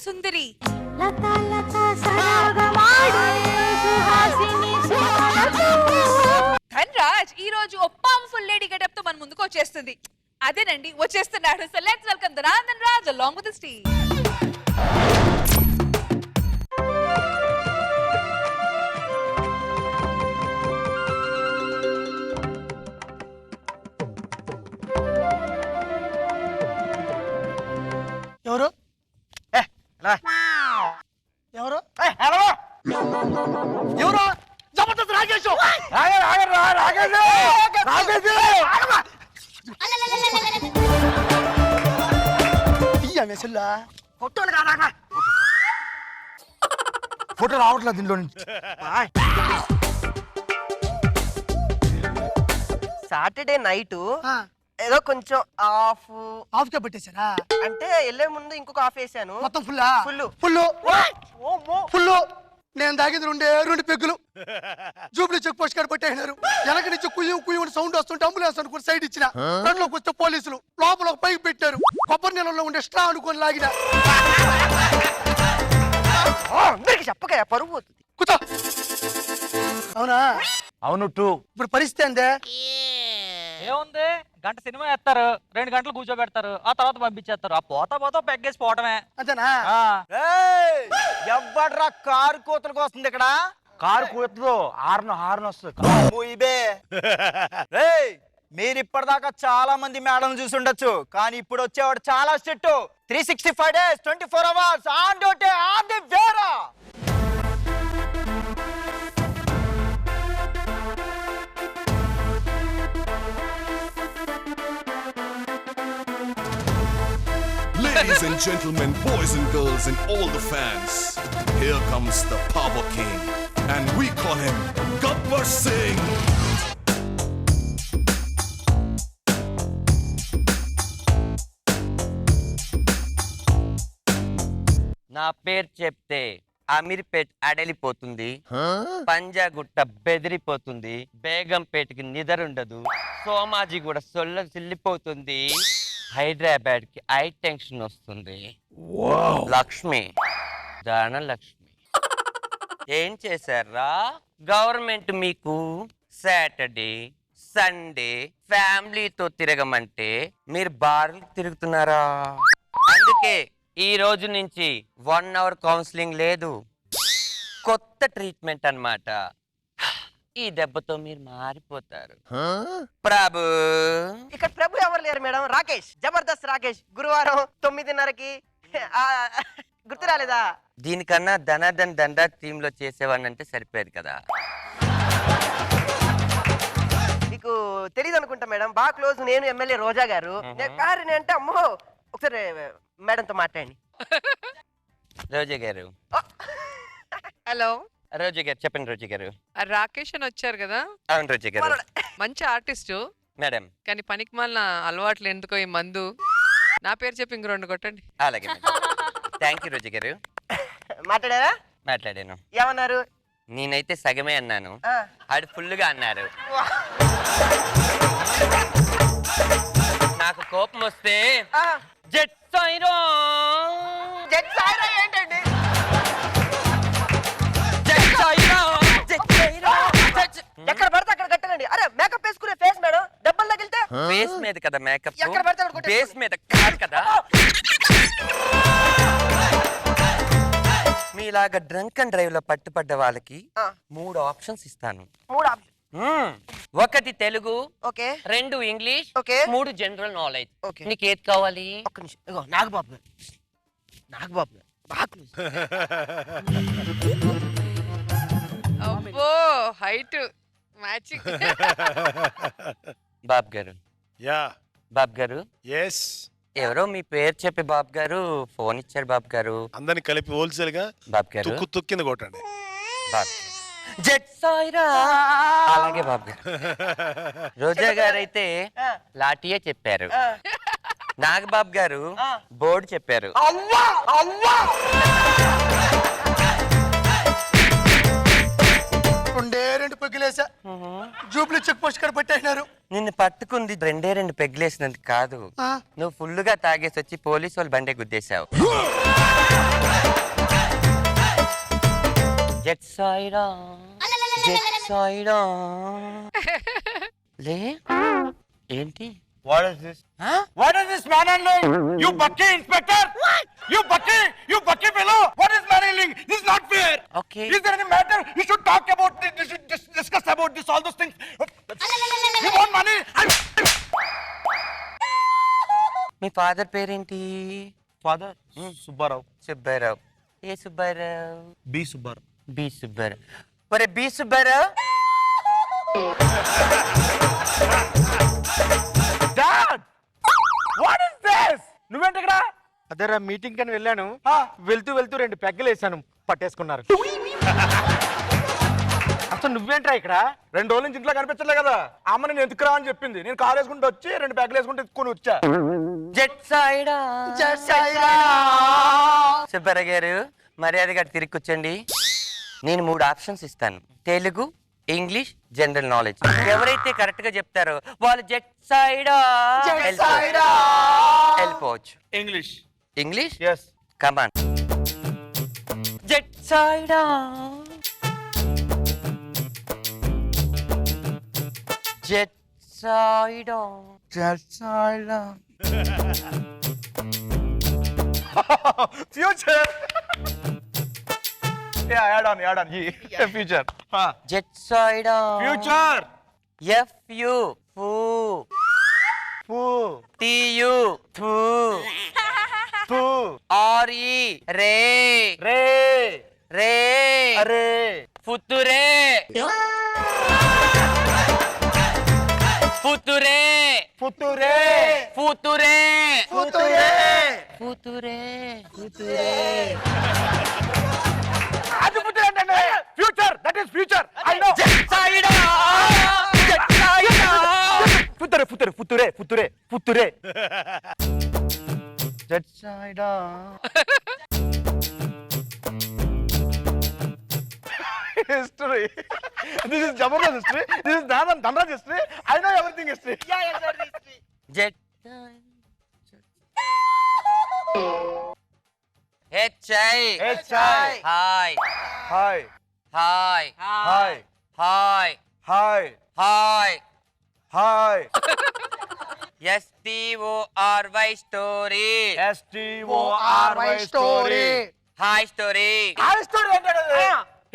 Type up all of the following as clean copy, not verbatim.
సుందరి. ధన్రాజ్ ఈ రోజు ఓ powerful lady getup తో మన ముందుకు వచ్చేస్తుంది. అదేనండి వచ్చేస్తున్నాడు. So let's welcome Dhanraj along with the stage. ఎవరు ఎవరు ఎవరు జబర్దస్త్ రాకేష్ ఫోటో రావట్లేదు దీనిలో నుంచి. సాటర్డే నైట్ ఏదో కొంచెం ఆఫ్ గా పెట్టేశారా? అంటే వెళ్లే ముందు ఇంకొక ఆఫ్ వేసాను. మొత్తం ఫుల్ ఫుల్ ఫుల్ ఫుల్. నేను తాగింది రెండు పెగ్గులు. జూబ్లీ చెక్ పోస్ట్ కాడ పెట్టేసినారు. వెనక నుంచి కుయ్యం కుయ్యం సౌండ్ వస్తుంటే అంబులెన్స్ అనుకుని సైడ్ ఇచ్చిన. ఫ్రంట్లోకి వస్తే పోలీసులు లోపల ఒక పైకి పెట్టారు. కొబ్బరి నీళ్ళలో ఉండే స్ట్రా అనుకొని లాగిన. చెప్పక పరుగు పోతుంది. కూర్చో. అవునా? అవును. ఇప్పుడు పరిస్థితి అందే. ఏముంది, గంట సినిమా వేస్తారు, 2 గంటలు కూర్చోబెడతారు, ఆ తర్వాత పంపించేస్తారు. ఆ పోతా పెగ్గేసి పోవటమే. అంతేనా? ఎవ్వడ్రా కారు కూతలకు వస్తుంది ఇక్కడ. కారు కూతురు హార్న్ వస్తుంది. మీరు ఇప్పటిదాకా చాలా మంది మేడం చూసి ఉండొచ్చు, కానీ ఇప్పుడు వచ్చేవాడు చాలా strict. 365 days 24 hours on duty on the వేరా. Ladies and gentlemen, boys and girls and all the fans, here comes the Power King, and we call him Gabbar Singh. నా పేరు చెప్తే అమీర్పేట్ అడలిపోతుంది, పంజాగుట్ట బెదిరిపోతుంది, బేగంపేటకి నిద్రుండదు, సోమాజీ కూడా సిల్లిపోతుంది, హైదరాబాద్ కి ఐ టెన్షన్ వస్తుంది. లక్ష్మి ధనలక్ష్మి ఏం చేశారా? గవర్నమెంట్ మీకు సాటర్డే సండే ఫ్యామిలీతో తిరగమంటే మీరు బార్లు తిరుగుతున్నారా? అందుకే ఈ రోజు నుంచి 1 hour కౌన్సిలింగ్ లేదు, కొత్త ట్రీట్మెంట్ అన్నమాట. ఈ దెబ్బతో మీరు మారిపోతారు. ప్రభు ఇక్కడ ప్రభు ఎవరు లేరు మేడం. రాకేష్, జబర్దస్త్ రాకేష్ గురువారం 9:30కి. గుర్తు రాలేదా? దీనికన్నా దండా టీమ్ లో చేసేవాడిని అంటే సరిపోయేది కదా. మీకు తెలియదు అనుకుంటా మేడం, బాగా క్లోజ్. నేను ఎమ్మెల్యే రోజా గారు. అంటే అమ్మో ఒకసారి మేడంతో మాట్లాడండి. రోజా గారు. హలో రోజా గారు చెప్పండి. రోజా గారు రాకేష్ అని వచ్చారు కదా? అవును రోజా గారు. మంచి ఆర్టిస్టు మేడం. కానీ పనికి మాలిన అలవాట్లు ఎందుకో ఈ మందు. నా పేరు చెప్పి ఇంక 2 కొట్టండి. అలాగే. థ్యాంక్ యూ రోజా గారు. మాట్లాడారా? మాట్లాడాను. ఏమన్నారు? నేనైతే సగమే అన్నాను, ఆడు ఫుల్గా అన్నారు. నాకు కోపం వస్తే జెట్ సాయిరో ఏంటండి? ఎక్కడ పడితే అక్కడ కట్టండి. అరే మేకప్ వేసుకునే ఫేస్ మేడం, దెబ్బలు తగిలితే బేస్ మీద కదా మేకప్, ఎక్కడ పడితే అక్కడ కొట్టేసుకోండి. బేస్ మీద కాదు కదా. మీలాగా డ్రంక్ అండ్ డ్రైవ్ లో పట్టుపడ్డ వాళ్ళకి 3 ఆప్షన్స్ ఇస్తాను. 3 option. 1 Telugu, okay. 2 English, okay. 3 general knowledge. Okay. నీకు ఏది కావాలి? ఒక్క నిమిషం. ఇగో నాగబాబు గారు. అబ్బో హైట్ మ్యాచింగ్. బాబు గారు. యా బాబు గారు. ఎస్. ఎవరో మీ పేరు చెప్పి బాబు గారు ఫోన్ ఇచ్చారు. బాబు గారు అందరిని కలిపి హోల్సేల్ గా బాబు గారు తుక్కు కింద కొట్టండి. బాబు జెట్ సాయిరా. అలాగే బాబు గారు. రోజా గారు అయితే లాఠీయే చెప్పారు. నాగబాబు గారు బోర్డు చెప్పారు. రెండు పెగ్గులేసా. జూబ్లీ చెక్ పోస్ట్ కాడ పెట్టేసినారు. నిన్ను పట్టుకుంది 2 పెగ్గులేసినందుకు కాదు, నువ్వు ఫుల్గా తాగేసి వచ్చి పోలీసు వాళ్ళు బండే గుద్దేశావు. జెట్ సైడా జెట్ సైడా లే ఏంటి What is this? What is this man handling? You bucky inspector! You bucky fellow! What is man handling? This is not fair! Okay. Is there any matter? You should talk about this, you should discuss about this, all those things. You want money? మీ father పేరేంటి? Father? Subbarao. Subbarao. ఏ Subbarao? B. Subbarao. B Subbarao. ఒరే B Subbarao, Dad! What is this? నువ్వేంటి ఇక్కడ? అదేరా meeting కని వెళ్ళాను, వెళ్తూ 2 పెగ్గలు వేసాను, పట్టేసుకున్నారు. అసలు నువ్వేంట్రా ఇక్కడ? 2 రోజుల నుంచి ఇంట్లో కనిపించలే కదా, అమ్మ నేను ఎందుకురా అని చెప్పింది. నేను కారు వేసుకుంటూ వచ్చి 2 పెగ్గలు వేసుకుంటూ ఎత్తుకొని వచ్చా. జెట్ సైడా జెట్ సైడా. సుబ్బారావు గారు మర్యాదగా తిరిగి కూర్చోండి. నేను 3 ఆప్షన్స్ ఇస్తాను, తెలుగు, ఇంగ్లీష్, జనరల్ నాలెడ్జ్. ఎవరైతే కరెక్ట్ గా చెప్తారో వాళ్ళు జెట్ సైడా వెళ్ళిపోవచ్చు. ఇంగ్లీష్. ఇంగ్లీష్? Yes. కమాన్. జెట్ సైడా జెట్ సైడా జెట్ సైడా. Future. Yeah, add on. Future. Jet సైడా. Future. FU ఫూ. Poo. TU ఫూ. Poo. RE రే. Ray. రే Array. ఫుతురే. ఫుతురే. Future. ఫుతురే. Future. ఫుతురే. ఫుతురే. అది future ఏంటండి? Future. That is future. I know. సైడా జెట్ సైడా. Future. Jet side. History. This is Jabbar's history. This is Dhanraj history. I know everything history. జెట్ H I H.I. Hi Hi. Hi Hi. Hi Hi. Hi Hi. STORY story. STORY story. Hi story. High story ఏంటండి?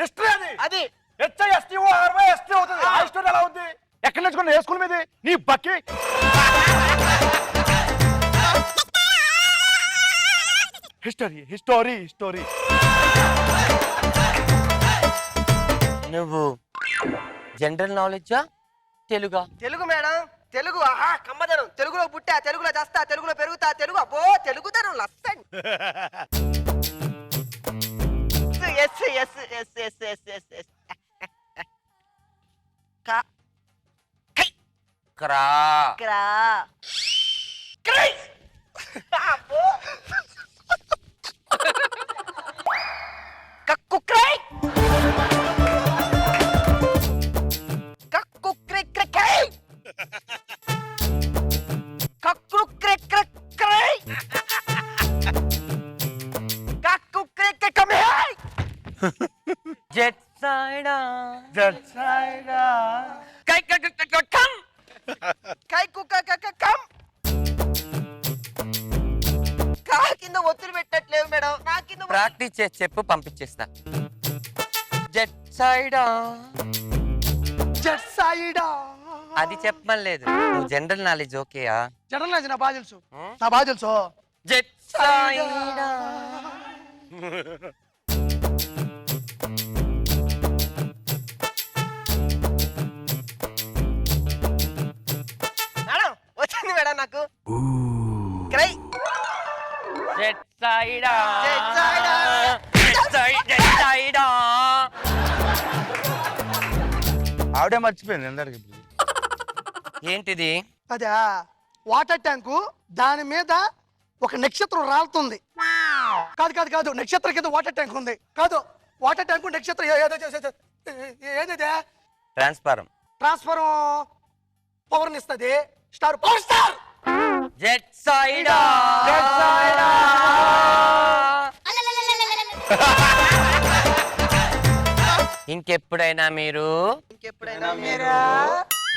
History అది. HISTORY ST అవుతుంది. High story ఎలా అవుతుంది? ఎక్కడ నేర్చుకున్నా? ఏ school మీద? నీ బక్కి. History. నువ్వు జనరల్ నాలెడ్జా తెలుగా? తెలుగు మేడం, తెలుగు. ఆహా కమ్మదనం. తెలుగులో పుట్టా, తెలుగులో చేస్తా, తెలుగులో పెరుగుతా, తెలుగు అబ్బో తెలుగుదనం లస్సన్. ఎస్. క్రా. క్రా. క్రై. అబ్బో. కక్కు క్రై. కక్కు క్రై క్రై క్రై. కక్కు క్రై క్రై క్రై. కక్కు క్రై క్రై కమ్ హియర్. జెట్ సైడా కై కమ్. కై కుక్క కమ్. కా కింద ఒత్తిడి పెట్టట్లేదు మేడం, నా కింద ప్రాక్టీస్ చేసి చెప్పు, పంపించేస్తా. జెట్ సైడా జెట్ సైడా. అది చెప్పమలేదు. నువ్వు జనరల్ నాలెడ్జ్ ఓకేయా? జనరల్ నాలెడ్జ్ నా బాగా తెలుసు, నా బాగా తెలుసు. జెట్ సైడా. మేడం వచ్చింది మేడం నాకు. క్రై. జెట్ సైడా జెట్ సైడా. జెట్ సైడా. ఆవిడే మర్చిపోయింది అందరికి. ఏంటిది? అదా వాటర్ ట్యాంకు, దాని మీద ఒక నక్షత్రం రాలుతుంది. కాదు నక్షత్రం కింద వాటర్ ట్యాంక్ ఉంది. కాదు వాటర్ ట్యాంకు నక్షత్రం ఏది? ట్రాన్స్ఫారం. ట్రాన్స్ఫర్ పవర్ ఇస్తుంది. Star power star. జెట్ సైడా. ఇంకెప్పుడైనా మీరు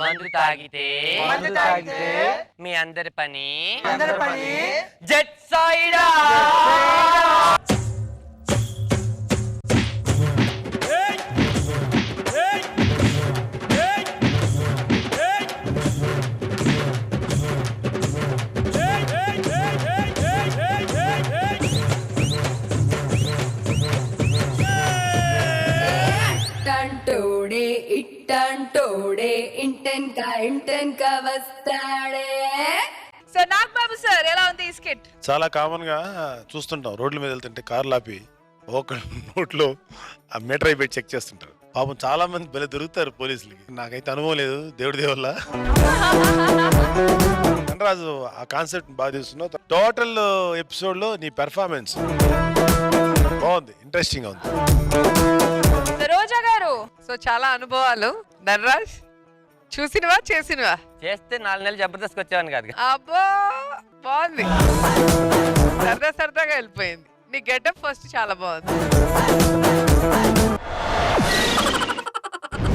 మందు తాగితే మీ అందరి పని జెట్ సైడా. ఇట్టంటోడే ఇట్టంటోడే ఇంటెన్కా వస్తాడే. సో నాగబాబు సార్ ఎలా ఉంది ఈ స్కిట్? చాలా కామన్ గా చూస్తుంటాం, రోడ్ల మీద వెళ్తుంటే కార్లు ఆపి ఒక నోట్లో ఆ మీటర్ అయిపోయి చెక్ చేస్తుంటారు. పాపం చాలా మంది భలే దొరుకుతారు పోలీసులకి. నాకైతే అనుభవం లేదు, దేవుడి దేవుళ్ళ. ధనరాజు ఆ కాన్సెప్ట్ బాగా తీసుకున్నావు. టోటల్ ఎపిసోడ్ లో నీ పెర్ఫార్మెన్స్ బాగుంది, ఇంట్రెస్టింగ్ గా ఉంది. రోజా గారు సో చాలా అనుభవాలు. ధనరాజ్ చూసినవా చేసినవా? చేస్తే 4 నెలలు జబర్దస్త్ వచ్చేవాడిని కాదు. అబ్బో బాగుంది, సరదాగా వెళ్ళిపోయింది. నీ గెటప్ ఫస్ట్ చాలా బాగుంది.